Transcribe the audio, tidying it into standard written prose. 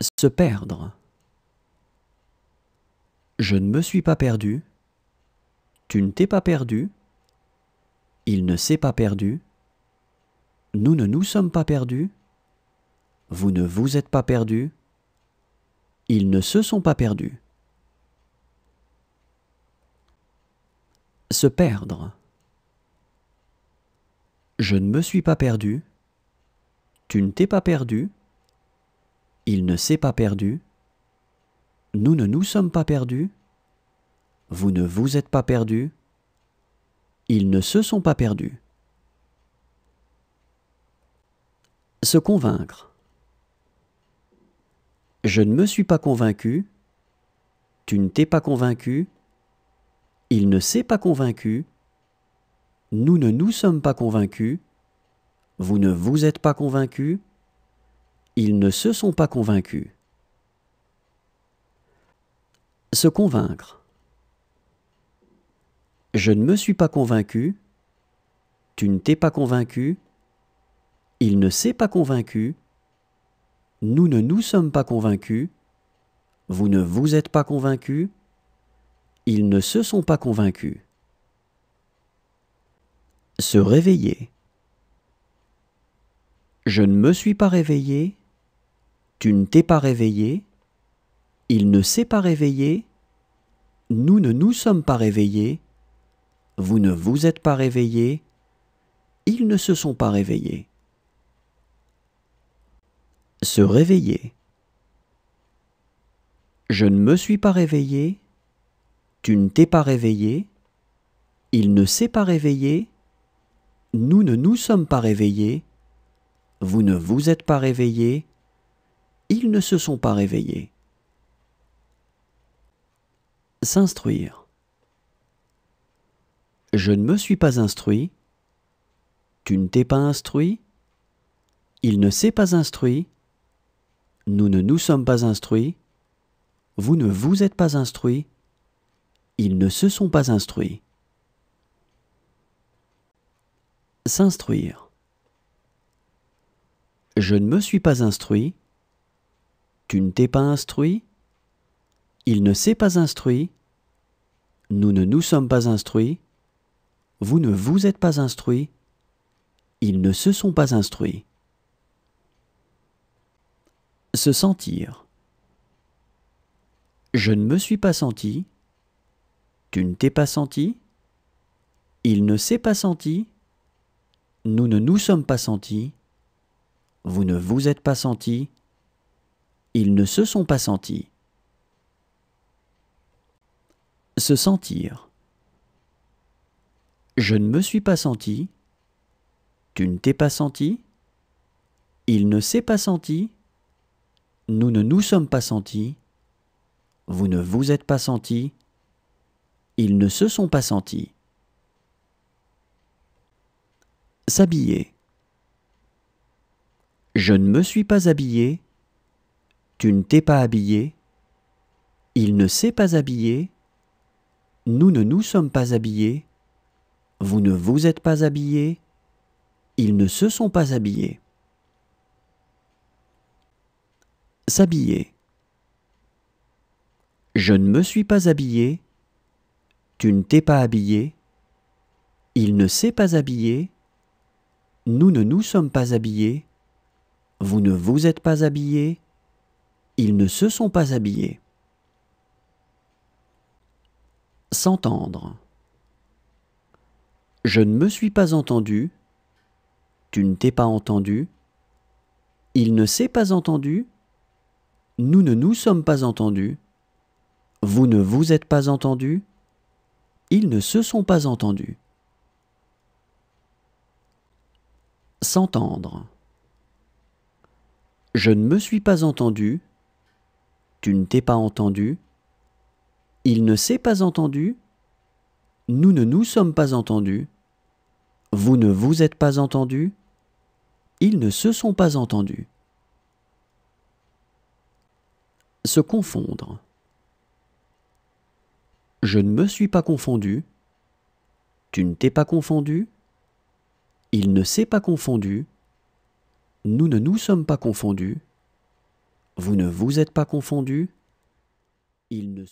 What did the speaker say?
Se perdre. Je ne me suis pas perdu. Tu ne t'es pas perdu. Il ne s'est pas perdu. Nous ne nous sommes pas perdus. Vous ne vous êtes pas perdus. Ils ne se sont pas perdus. Se perdre. Je ne me suis pas perdu. Tu ne t'es pas perdu. Il ne s'est pas perdu. Nous ne nous sommes pas perdus. Vous ne vous êtes pas perdus. Ils ne se sont pas perdus. Se convaincre. Je ne me suis pas convaincu. Tu ne t'es pas convaincu. Il ne s'est pas convaincu. Nous ne nous sommes pas convaincus. Vous ne vous êtes pas convaincus. Ils ne se sont pas convaincus. Se convaincre. Je ne me suis pas convaincu. Tu ne t'es pas convaincu. Il ne s'est pas convaincu. Nous ne nous sommes pas convaincus. Vous ne vous êtes pas convaincus. Ils ne se sont pas convaincus. Se réveiller. Je ne me suis pas réveillé. Tu ne t'es pas réveillé. Il ne s'est pas réveillé. Nous ne nous sommes pas réveillés. Vous ne vous êtes pas réveillés. Ils ne se sont pas réveillés. Se réveiller. Je ne me suis pas réveillé. Tu ne t'es pas réveillé. Il ne s'est pas réveillé. Nous ne nous sommes pas réveillés. Vous ne vous êtes pas réveillés. Ils ne se sont pas réveillés. S'instruire. Je ne me suis pas instruit. Tu ne t'es pas instruit. Il ne s'est pas instruit. Nous ne nous sommes pas instruits. Vous ne vous êtes pas instruits. Ils ne se sont pas instruits. S'instruire. Je ne me suis pas instruit. Tu ne t'es pas instruit. Il ne s'est pas instruit. Nous ne nous sommes pas instruits. Vous ne vous êtes pas instruits. Ils ne se sont pas instruits. Se sentir. Je ne me suis pas senti. Tu ne t'es pas senti. Il ne s'est pas senti. Nous ne nous sommes pas sentis. Vous ne vous êtes pas sentis. Ils ne se sont pas sentis. Se sentir. Je ne me suis pas senti. Tu ne t'es pas senti. Il ne s'est pas senti. Nous ne nous sommes pas sentis. Vous ne vous êtes pas sentis. Ils ne se sont pas sentis. S'habiller. Je ne me suis pas habillé. Tu ne t'es pas habillé. Il ne s'est pas habillé. Nous ne nous sommes pas habillés. Vous ne vous êtes pas habillés. Ils ne se sont pas habillés. S'habiller. Je ne me suis pas habillé. Tu ne t'es pas habillé. Il ne s'est pas habillé. Nous ne nous sommes pas habillés. Vous ne vous êtes pas habillés. Ils ne se sont pas habillés. S'entendre. Je ne me suis pas entendu. Tu ne t'es pas entendu. Il ne s'est pas entendu. Nous ne nous sommes pas entendus. Vous ne vous êtes pas entendus. Ils ne se sont pas entendus. S'entendre. Je ne me suis pas entendu. Tu ne t'es pas entendu. Il ne s'est pas entendu. Nous ne nous sommes pas entendus. Vous ne vous êtes pas entendus. Ils ne se sont pas entendus. Se confondre. Je ne me suis pas confondu. Tu ne t'es pas confondu. Il ne s'est pas confondu. Nous ne nous sommes pas confondus. Vous ne vous êtes pas confondu. Il ne